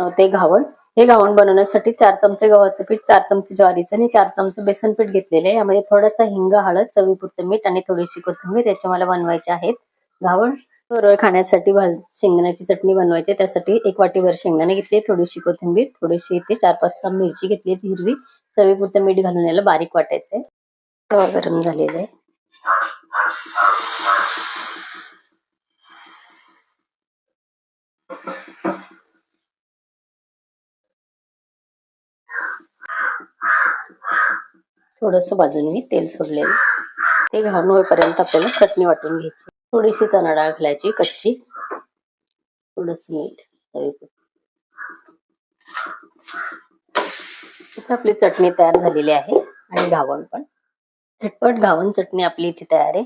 बनवते घावण. हे घावण बनवण्यासाठी 4 चमचे गव्हाचं पीठ, 4 चमचे ज्वारीचं आणि 4 चमचे बेसन पीठ घेतलेले आहे. यामध्ये थोडासा हिंग, हळद, चवीपुरतं मीठ आणि थोडीशी कोथिंबीर याचे मला बनवायचे आहेत. घावण सरळ खाण्यासाठी शेंगदाण्याची चटणी बनवायची. त्यासाठी 1 वाटीभर शेंगदाणे घेतले, थोडीशी कोथिंबीर, थोडीशी इथे 4-5-6 मिरची घेतली हिरवी, चवीपुरतं मीठ घालून याला बारीक वाटायचंय. तवा गरम झालेला आहे. थोडंसं बाजूने तेल सोडलेलं. ते घालून होईपर्यंत आपल्याला चटणी वाटून घ्यायची. थोडीशी चणा डाळ घालायची कच्ची, थोडंसं मीठ, आपली चटणी तयार झालेली आहे आणि घावण पण झटपट घावण चटणी आपली इथे तयार आहे.